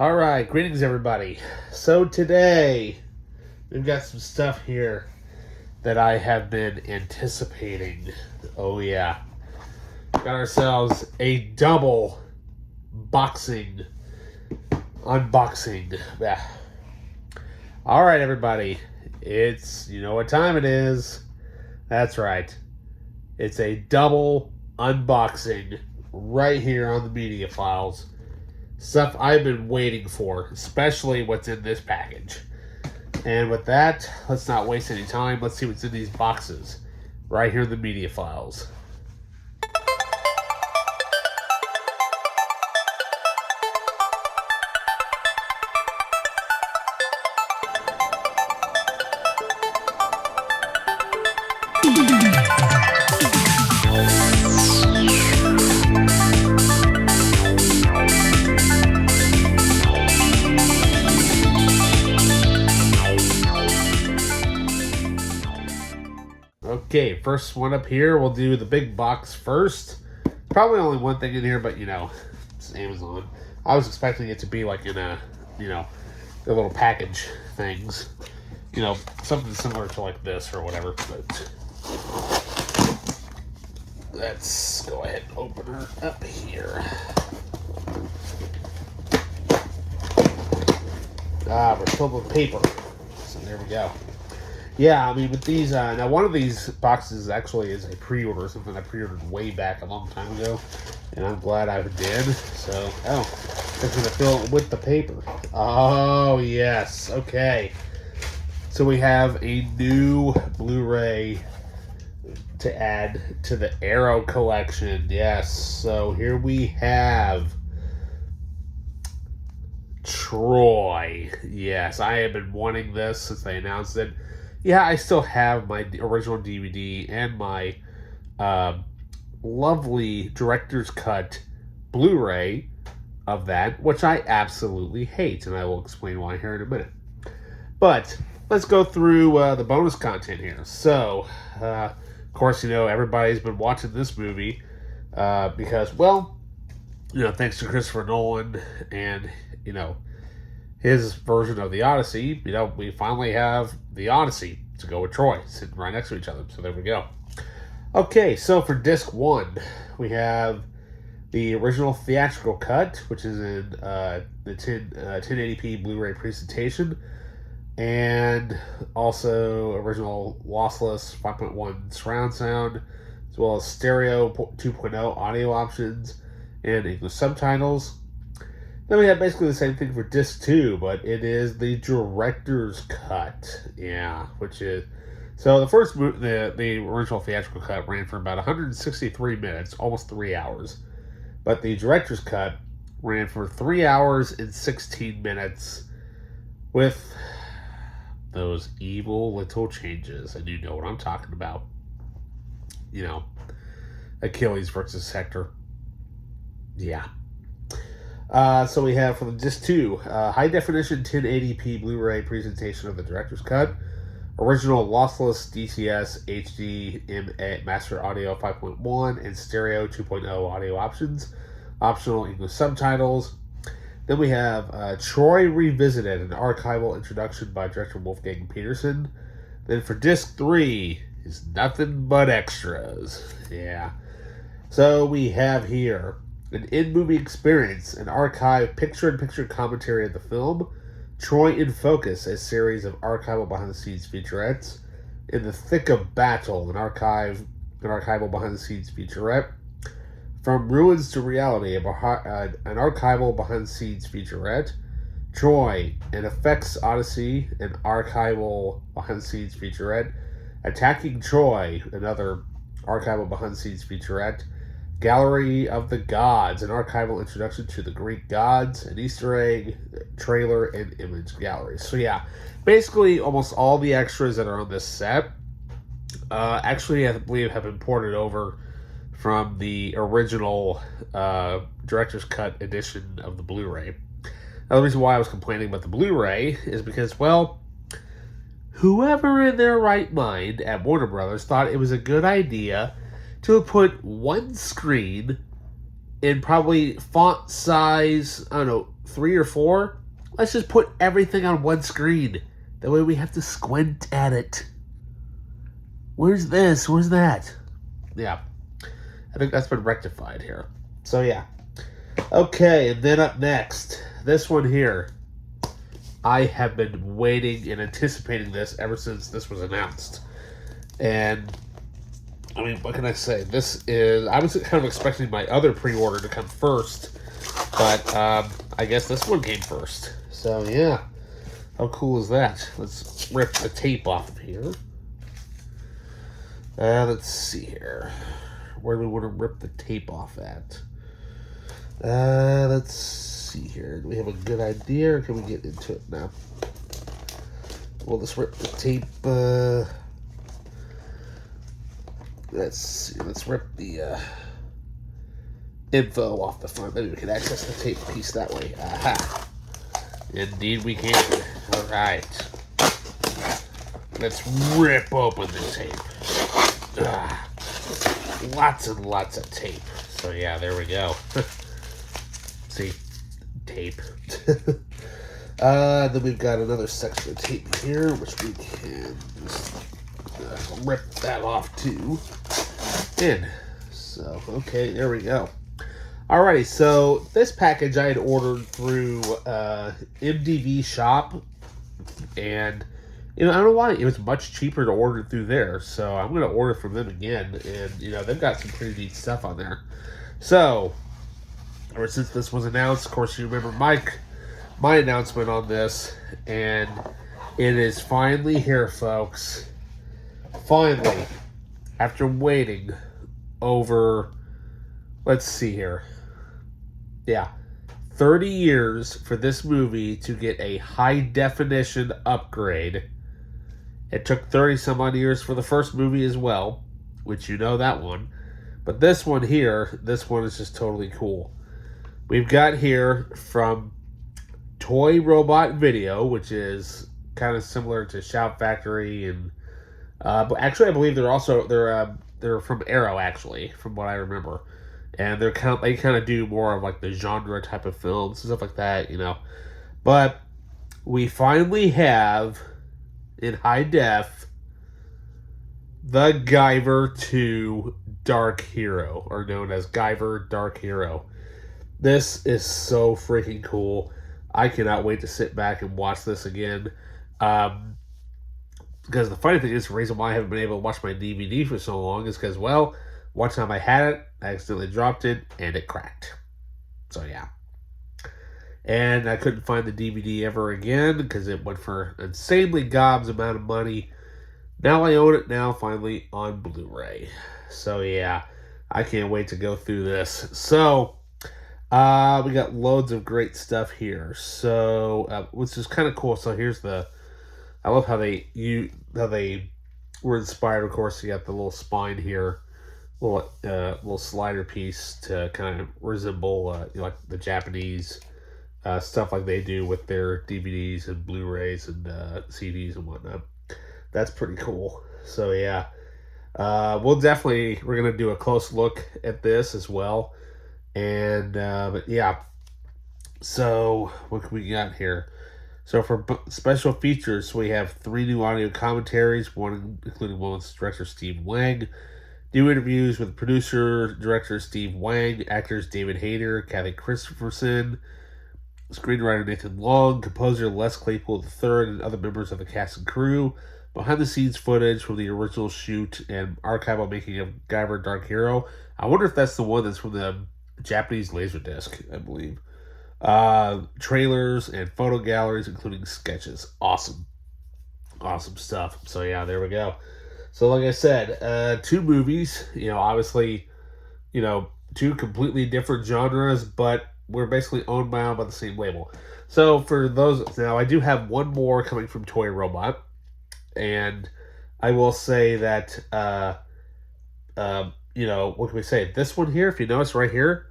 All right, greetings everybody. So today we've got some stuff here that I have been anticipating. Oh yeah. Got ourselves a double unboxing. Yeah. All right, everybody. It's, you know what time it is. That's right. It's a double unboxing right here on the media files. Stuff I've been waiting for, especially what's in this package. And with that, let's not waste any time. Let's see what's in these boxes right here in the media files. Okay, first one up here, we'll do the big box first. Probably only one thing in here, but you know, it's Amazon. I was expecting it to be like in a, you know, the little package things. You know, something similar to like this or whatever, but let's go ahead and open her up here. We're filled with paper. So there we go. Yeah, I mean, with these, now one of these boxes actually is a pre-order, something I pre-ordered way back a long time ago, and I'm glad I did. So, it's going to fill it with the paper. Oh, yes, okay. So we have a new Blu-ray to add to the Arrow collection. Yes, so here we have Troy. Yes, I have been wanting this since they announced it. Yeah, I still have my original DVD and my lovely director's cut Blu-ray of that, which I absolutely hate, and I will explain why here in a minute. But let's go through the bonus content here. So, of course, you know, everybody's been watching this movie because, well, you know, thanks to Christopher Nolan and, you know, his version of the Odyssey, you know, we finally have the Odyssey to go with Troy, sitting right next to each other. So there we go. Okay, so for disc 1, we have the original theatrical cut, which is in the 1080p Blu-ray presentation, and also original lossless 5.1 surround sound, as well as stereo 2.0 audio options and English subtitles. Then we have basically the same thing for disc 2, but it is the director's cut. Yeah, which is... So the first, the original theatrical cut ran for about 163 minutes, almost 3 hours. But the director's cut ran for 3 hours and 16 minutes with those evil little changes. And you know what I'm talking about. You know, Achilles versus Hector. Yeah. So we have for the disc 2, high definition 1080p Blu-ray presentation of the director's cut, original lossless DCS HD master audio 5.1 and stereo 2.0 audio options, optional English subtitles. Then we have Troy Revisited, an archival introduction by director Wolfgang Peterson. Then for disc 3 is nothing but extras. Yeah. So we have here an in-movie experience, an archive picture-in-picture commentary of the film, Troy in Focus, a series of archival behind-the-scenes featurettes, In the Thick of Battle, an archival behind-the-scenes featurette, From Ruins to Reality, an archival behind-the-scenes featurette, Troy, an Effects Odyssey, an archival behind-the-scenes featurette, Attacking Troy, another archival behind-the-scenes featurette, Gallery of the Gods, an archival introduction to the Greek gods, an Easter egg, trailer, and image gallery. So yeah, basically almost all the extras that are on this set actually, I believe, have been ported over from the original director's cut edition of the Blu-ray. Now, the reason why I was complaining about the Blu-ray is because, well, whoever in their right mind at Warner Brothers thought it was a good idea to put one screen in probably font size, I don't know, 3 or 4, let's just put everything on one screen. That way we have to squint at it. Where's this? Where's that? Yeah. I think that's been rectified here. So, yeah. Okay, and then up next, this one here. I have been waiting and anticipating this ever since this was announced. And, I mean, what can I say? This is... I was kind of expecting my other pre-order to come first. But, I guess this one came first. So, yeah. How cool is that? Let's rip the tape off of here. Let's see here. Where do we want to rip the tape off at? Let's see here. Do we have a good idea, or can we get into it now? Well, let's rip the tape. Let's see. Let's rip the info off the front. Maybe we can access the tape piece that way. Aha. Indeed we can. All right. Let's rip open the tape. Lots and lots of tape. So yeah, there we go. See, tape. Then we've got another section of tape here, which we can just rip that off too. And so, okay, there we go. Alrighty, so this package I had ordered through MDV Shop, and you know, I don't know why, it was much cheaper to order through there, so I'm going to order from them again, and you know, they've got some pretty neat stuff on there. So, ever since this was announced, of course, you remember my announcement on this, and it is finally here, folks. Finally, after waiting over, let's see here, yeah, 30 years for this movie to get a high-definition upgrade. It took 30-some-odd years for the first movie as well, which you know that one. But this one here, this one is just totally cool. We've got here from Toy Robot Video, which is kind of similar to Shout Factory, and but actually I believe they're from Arrow, actually, from what I remember. And they kind of do more of like the genre type of films and stuff like that, you know. But we finally have in high def the Guyver 2 Dark Hero, or known as Guyver Dark Hero. This is so freaking cool. I cannot wait to sit back and watch this again. Because the funny thing is, the reason why I haven't been able to watch my DVD for so long is because, well, one time I had it, I accidentally dropped it, and it cracked. So, yeah. And I couldn't find the DVD ever again, because it went for an insanely gobs amount of money. Now I own it now, finally, on Blu-ray. So, yeah. I can't wait to go through this. So, we got loads of great stuff here. So, which is kind of cool. So, here's the... I love how they were inspired, of course. You got the little spine here. Little slider piece to kind of resemble you know, like the Japanese stuff like they do with their DVDs and Blu-rays and CDs and whatnot. That's pretty cool. So yeah, we're gonna do a close look at this as well. And but yeah, so what can we got here? So for special features, we have 3 new audio commentaries, one including one with director Steve Wang. New interviews with producer, director Steve Wang, actors David Hayter, Kathy Christopherson, screenwriter Nathan Long, composer Les Claypool III, and other members of the cast and crew. Behind-the-scenes footage from the original shoot and archival making of Guyver Dark Hero. I wonder if that's the one that's from the Japanese Laserdisc, I believe. Trailers and photo galleries, including sketches. Awesome. Awesome stuff. So, yeah, there we go. So, like I said, 2 movies, you know, obviously, you know, 2 completely different genres, but we're basically owned by the same label. So, for those, now I do have one more coming from Toy Robot, and I will say that, you know, what can we say? This one here, if you notice right here,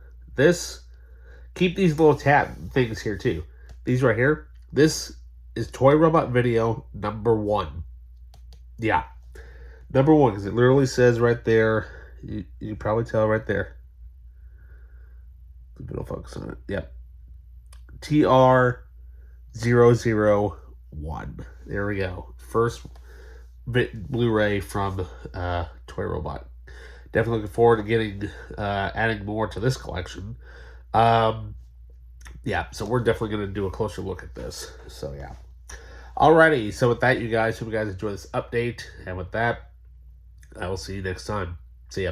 keep these little tab things here too. These right here, this is Toy Robot Video #1. Yeah. #1, because it literally says right there, you can probably tell right there. A bit of focus on it. Yep. TR001. There we go. First Blu-ray from Toy Robot. Definitely looking forward to getting adding more to this collection. Yeah, so we're definitely going to do a closer look at this. So yeah. Alrighty, so with that, you guys, hope you guys enjoy this update. And with that, I will see you next time. See ya.